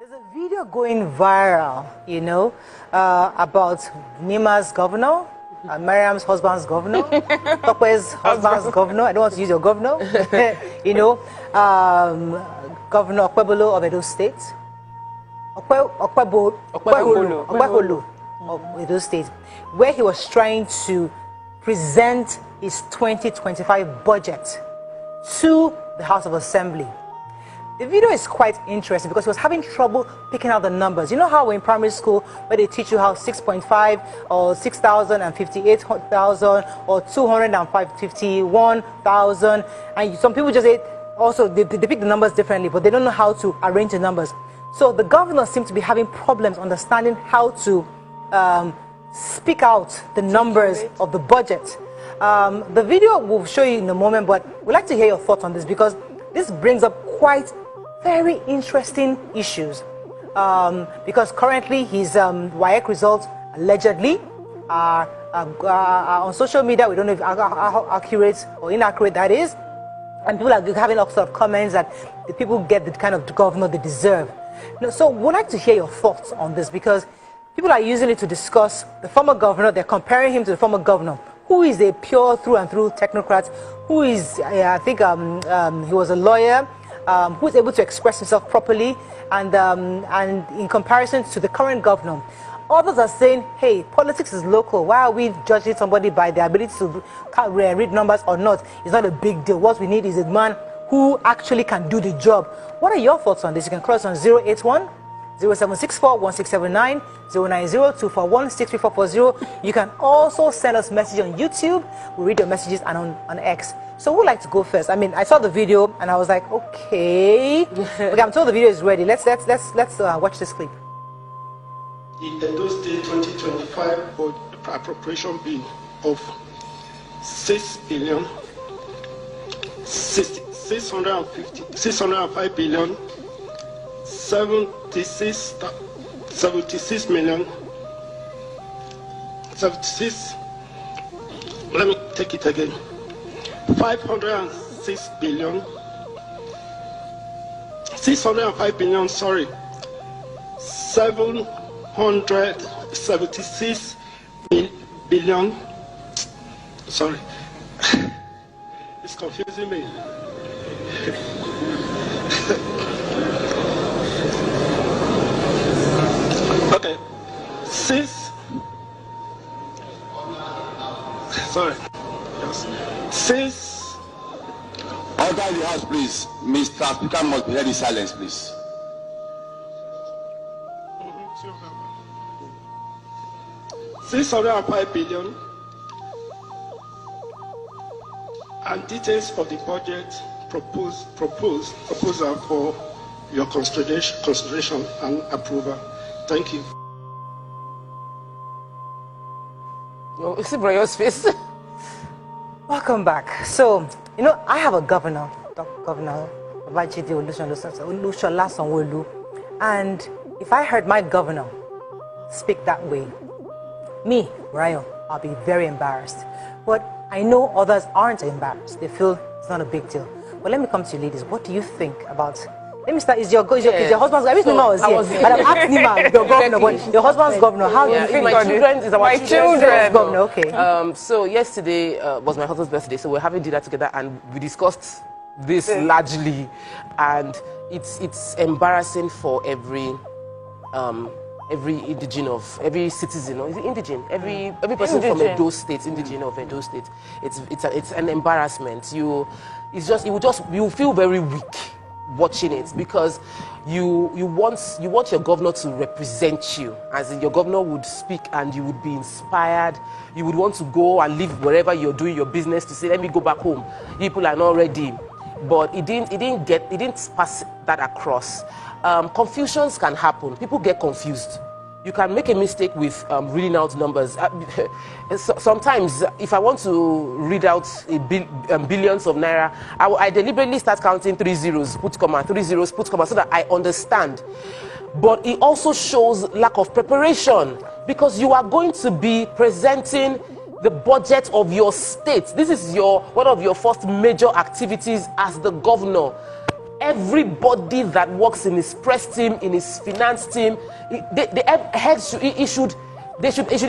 There's a video going viral, about Nima's governor, Mariam's husband's governor, Tokwe's husband's governor. I don't want to use your governor. Governor Okwebolo of Edo State. Okwebolo of Edo State, where he was trying to present his 2025 budget to the House of Assembly. The video is quite interesting because he was having trouble picking out the numbers. You know how in primary school where they teach you how 6.5 or 6,000 and 58,000 or 251,000, and some people just say also they pick the numbers differently, but they don't know how to arrange the numbers. So the governor seemed to be having problems understanding how to speak out the numbers of the budget. The video will show you in a moment, but we'd like to hear your thoughts on this because this brings up quite very interesting issues. Because currently his WAEC results allegedly are on social media. We don't know how accurate or inaccurate that is. And people are having lots of comments that the people get the kind of governor they deserve. So we'd like to hear your thoughts on this because people are using it to discuss the former governor. They're comparing him to the former governor, who is a pure through and through technocrat, who is, I think he was a lawyer, who is able to express himself properly, and in comparison to the current governor. Others are saying, hey, politics is local. Why are we judging somebody by their ability to read numbers or not? It's not a big deal. What we need is a man who actually can do the job. What are your thoughts on this? You can call us on 081 0764 1679 090 241 You can also send us message on YouTube. We read your messages and on X. So who would like to go first? I mean, I saw the video and I was like, okay, I'm told the video is ready. Let's watch this clip. The Edo State 2025 appropriation bill of 605 billion 76 million 76. Let me take it again. 506 billion 605 billion. Sorry, 776 billion. Sorry, it's confusing me. Okay, six. Order in the house, please. Mr. Speaker must be held in silence, please. 605 billion and details of the budget proposal for your consideration and approval. Thank you. Oh, see Brian's face. Welcome back. So, I have a governor, Governor Babajide Olusola Sanwo-Olu, and if I heard my governor speak that way, me, Ryan, I'll be very embarrassed. But I know others aren't embarrassed. They feel it's not a big deal. But let me come to you, ladies. What do you think about? Let me start. Is your husband's? I wish Nima was here. But I'm asking Nima, your governor, but your husband's governor. How do you feel? My children's governor. Okay. So yesterday was my husband's birthday, so we're having dinner together, and we discussed this largely, and it's embarrassing for every indigene of every citizen, or is it indigene? Every person from Edo State, indigene of Edo State. It's an embarrassment. You feel very weak watching it because you want your governor to represent you, as in your governor would speak and you would be inspired. You would want to go and live wherever you're doing your business to say, let me go back home. People are not ready, but it didn't pass that across. Confusions can happen. People get confused. You can make a mistake with reading out numbers. Sometimes, if I want to read out billions of naira, I deliberately start counting 3 zeros, put comma, 3 zeros, put comma, so that I understand. But it also shows lack of preparation because you are going to be presenting the budget of your state. This is one of your first major activities as the governor. everybody that works in his press team, in his finance team, the heads should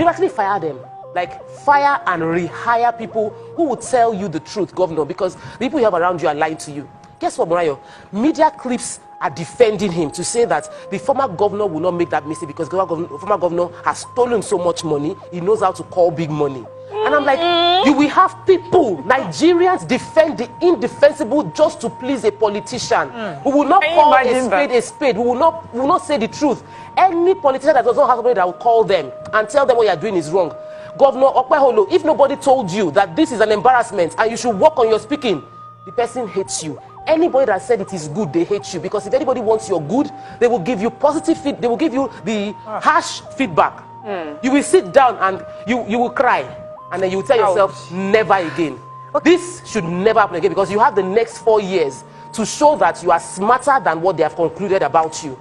actually fire them. Like, fire and rehire people who will tell you the truth, Governor, because the people you have around you are lying to you. Guess what, Morayo? Media clips are defending him to say that the former governor will not make that mistake because the former governor has stolen so much money, he knows how to call big money. And I'm like, you will have people, Nigerians, defend the indefensible just to please a politician. We will not call a spade a spade. We will not say the truth. Any politician that does not have somebody that will call them and tell them what you are doing is wrong. Governor Okpeholo, if nobody told you that this is an embarrassment and you should work on your speaking, the person hates you. Anybody that said it is good, they hate you, because if anybody wants your good, they will give you positive feedback. They will give you the harsh feedback. You will sit down and you will cry, and then you will tell yourself, never again. This should never happen again, because you have the next 4 years to show that you are smarter than what they have concluded about you.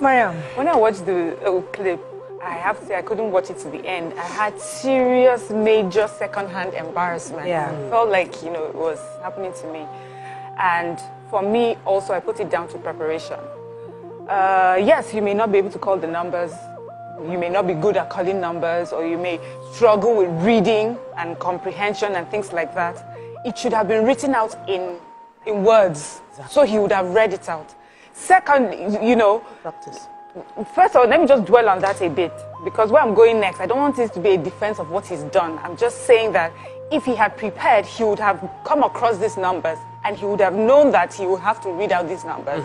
Mariam, when I watched the clip, I have to say I couldn't watch it to the end. I had serious, major second-hand embarrassment. It felt like, it was happening to me. And for me, also, I put it down to preparation. Yes, you may not be able to call the numbers. You may not be good at calling numbers, or you may struggle with reading and comprehension and things like that. It should have been written out in words, so he would have read it out. Second, Practice. First of all, let me just dwell on that a bit, because where I'm going next, I don't want it to be a defense of what he's done. I'm just saying that if he had prepared, he would have come across these numbers, and he would have known that he would have to read out these numbers.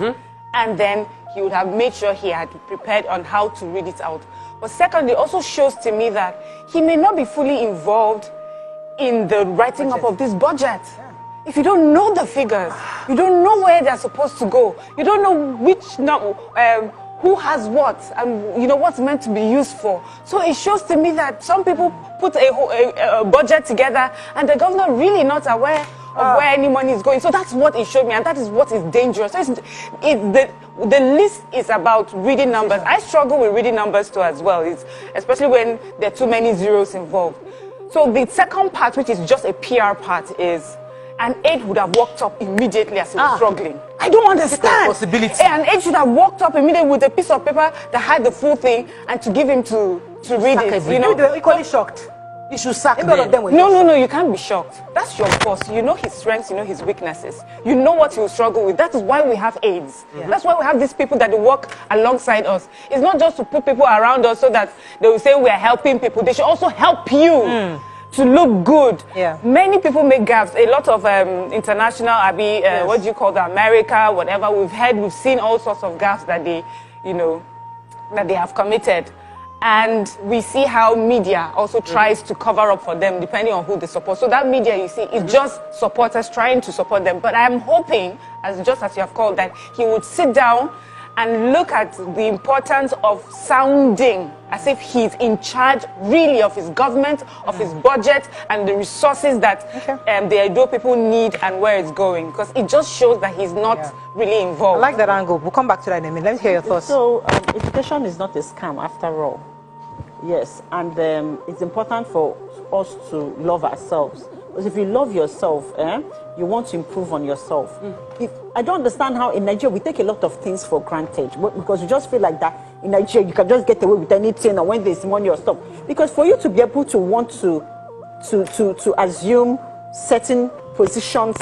And then he would have made sure he had prepared on how to read it out. But secondly, it also shows to me that he may not be fully involved in the writing up of this budget. If you don't know the figures, you don't know where they're supposed to go, you don't know who has what, and what's meant to be used for. So it shows to me that some people put a budget together, and the governor really not aware of where any money is going. So that's what it showed me, and that is what is dangerous. So the list is about reading numbers. I struggle with reading numbers too as well, especially when there are too many zeros involved. So the second part, which is just a PR part, is an aide would have walked up immediately as he was struggling. I don't understand. An aide should have walked up immediately with a piece of paper that had the full thing, and to give him to read it. They were equally shocked. You should sack them. No, you can't be shocked. That's your boss. You know his strengths, you know his weaknesses. You know what he will struggle with. That is why we have aides. That's why we have these people that work alongside us. It's not just to put people around us so that they will say we are helping people. They should also help you to look good. Many people make gaffes. A lot of international, what do you call that, America, whatever, we've seen all sorts of gaffes that they, that they have committed. And we see how media also tries to cover up for them depending on who they support. So that media, you see, is just supporters trying to support them. But I'm hoping, just as you have called, that he would sit down and look at the importance of sounding as if he's in charge really of his government, of his budget, and the resources that the Edo people need and where it's going. Because it just shows that he's not really involved. I like that angle. We'll come back to that in a minute. Let me hear your thoughts. So, education is not a scam after all. Yes, and it's important for us to love ourselves. Because if you love yourself, you want to improve on yourself. I don't understand how in Nigeria we take a lot of things for granted, because you just feel like that in Nigeria you can just get away with anything, or when there's money or stuff. Because for you to be able to want to assume certain positions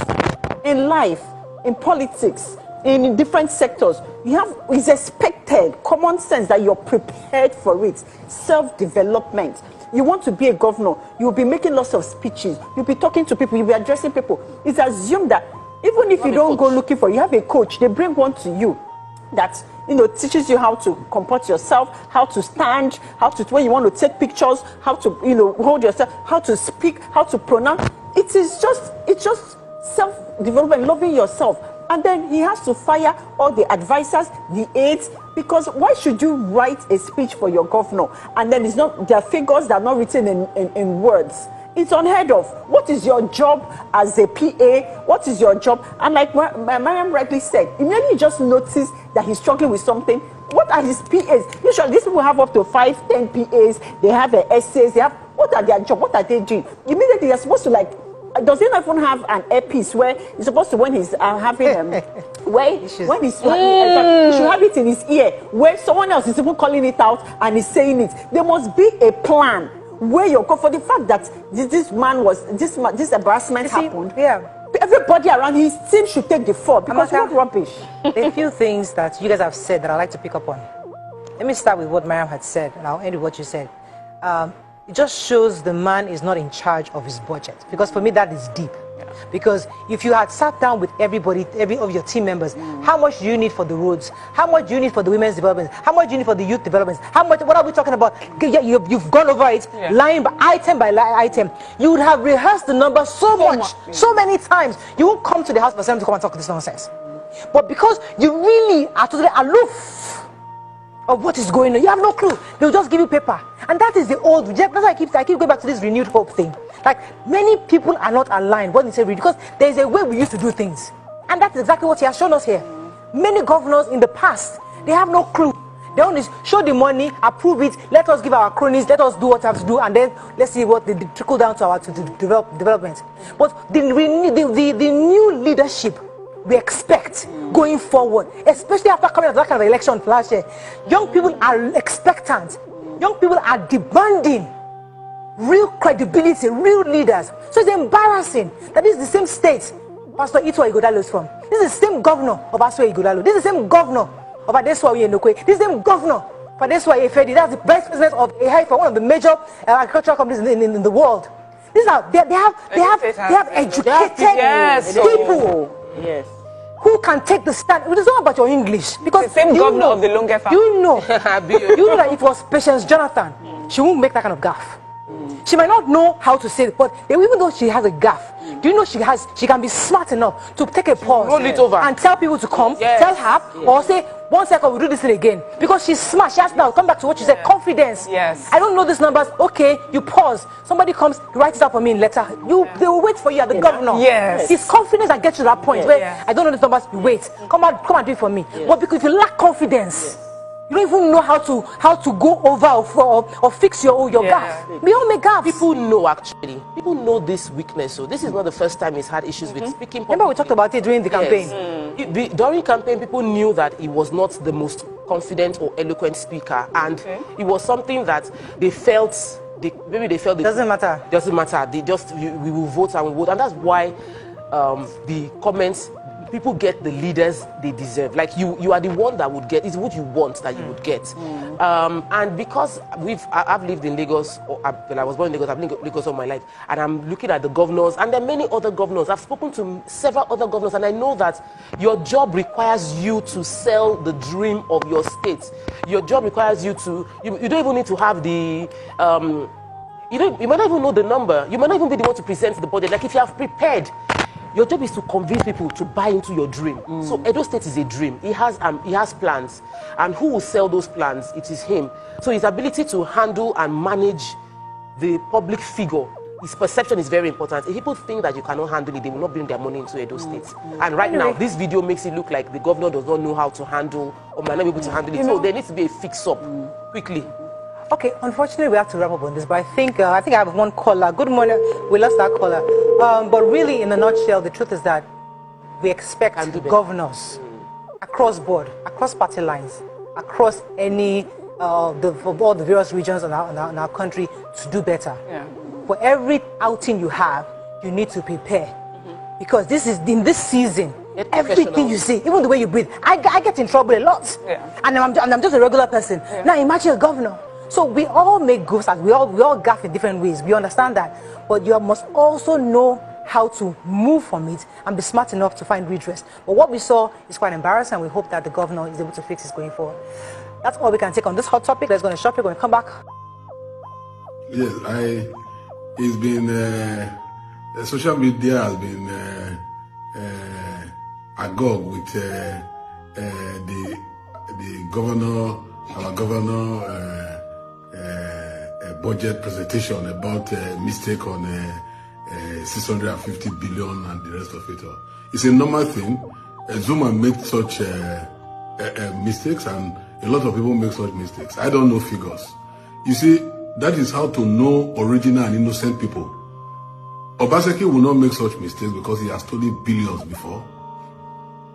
in life, in politics, in different sectors, it's expected, common sense, that you're prepared for it. Self-development. You want to be a governor, you'll be making lots of speeches, you'll be talking to people, you'll be addressing people. It's assumed that even if you don't go looking for it, you have a coach, they bring one to you that teaches you how to comport yourself, how to stand, when you want to take pictures, how to hold yourself, how to speak, how to pronounce. It's just self-development, loving yourself. And then he has to fire all the advisors, the aides, because why should you write a speech for your governor and then there are figures that are not written in words? It's unheard of. What is your job as a PA? What is your job? And like Mariam rightly said, immediately you just notice that he's struggling with something. What are his PAs? Usually these people have up to 5, 10 PAs. They have essays. What are their job? What are they doing? Immediately they're supposed to does he not even have an earpiece where he's supposed to, when he's having when he's he should have it in his ear when someone else is even calling it out and is saying it. There must be a plan where you're for the fact that this embarrassment happened. Yeah. Everybody around his team should take the fall because what rubbish. A few things that you guys have said that I'd like to pick up on. Let me start with what Mariam had said, and I'll end with what you said. It just shows the man is not in charge of his budget. Because for me, that is deep. Yeah. Because if you had sat down with everybody, every of your team members, how much do you need for the roads? How much do you need for the women's development? How much do you need for the youth development? How much? What are we talking about? You've gone over it, line by item. You would have rehearsed the numbers so many times. You won't come to the house for them to come and talk this nonsense. But because you really are totally aloof of what is going on, you have no clue. They'll just give you paper, and that is the old. That's why I keep going back to this renewed hope thing. Like, many people are not aligned when they say because there is a way we used to do things, and that's exactly what he has shown us here. Many governors in the past, they have no clue. They only show the money, approve it, let us give our cronies, let us do what we have to do, and then let's see what they trickle down to our development. But the new leadership we expect going forward, especially after coming out of that kind of election last year, young people are expectant. Young people are demanding real credibility, real leaders. So it's embarrassing that this is the same state Pastor Itwa Ighodalo is from. This is the same governor of Aswa Ighodalo. This is the same governor of Adeswa Uyenokwe. This is the same governor of Adeswa Efedi. That's the vice president of AHI for one of the major agricultural companies in the world. These are they have educated people. Yes. Who can take the stand? It is not about your English. Because the same governor of the Lunge family. You know that if it was Patience Jonathan, she won't make that kind of gaffe. She might not know how to say it, but even though she has a gaffe, do you know she can be smart enough to take a pause, roll it over, and tell people to come, tell her, or say, 1 second, we'll do this thing again. Because she's smart. She has now come back to what you said, confidence. Yes. I don't know these numbers. Okay, you pause. Somebody comes, writes it up for me in letter. They will wait for you at the governor. Yes. It's confidence that gets you to that point where I don't know these numbers. You wait. Come and do it for me. But because if you lack confidence, you don't even know how to go over or fix your gaffe. We all make gaffes. People know, actually. People know this weakness. So this is not the first time he's had issues with speaking publicly. Remember we talked about it during the campaign. During campaign, people knew that he was not the most confident or eloquent speaker, and it was something that they felt. Maybe they felt doesn't matter. Doesn't matter. They just we will vote and we vote, and that's why the comments. People get the leaders they deserve. Like you are the one that would get. It's what you want that you would get. And because I've lived in Lagos. I was born in Lagos. I've lived in Lagos all my life, and I'm looking at the governors. And there are many other governors. I've spoken to several other governors, and I know that your job requires you to sell the dream of your state. Your job requires you to. You don't even need to have the. You might not even know the number. You might not even be the one to present the budget. Like if you have prepared. Your job is to convince people to buy into your dream. So Edo State is a dream. He has plans. And who will sell those plans? It is him. So his ability to handle and manage the public figure, his perception is very important. If people think that you cannot handle it, they will not bring their money into Edo State. And right now, this video makes it look like the governor does not know how to handle or might not be able to handle it. So there needs to be a fix-up quickly. Okay, unfortunately, we have to wrap up on this, but I think I have one caller. Good morning. We lost that caller. But really, in a nutshell, the truth is that we expect governors across board, across party lines, across any of all the various regions in our country to do better. Yeah. For every outing you have, you need to prepare. Because this is in this season. Everything you see, even the way you breathe, I get in trouble a lot. Yeah. And I'm just a regular person. Yeah. Now imagine a governor. So we all make goofs, we all gaffe in different ways. We understand that. But you must also know how to move from it and be smart enough to find redress. But what we saw is quite embarrassing, and we hope that the governor is able to fix it going forward. That's all we can take on this hot topic. Let's go to shop. We're going to come back. Yes, it's been, social media has been agog with the governor, our governor, budget presentation about mistake on 650 billion and the rest of it all. It's a normal thing. Zuma made such mistakes, and a lot of people make such mistakes. I don't know figures. You see, that is how to know original and innocent people. Obaseki will not make such mistakes because he has stolen billions before.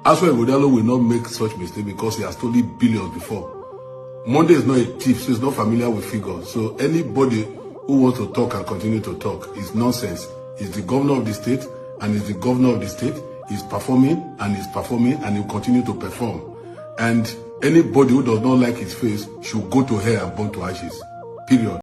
Aswa Ighodalo will not make such mistake because he has stolen billions before. Monday is not a thief, so he's not familiar with figures. So anybody who wants to talk and continue to talk is nonsense. He's the governor of the state, and he's the governor of the state. He's performing, and he'll continue to perform. And anybody who does not like his face should go to hell and burn to ashes. Period.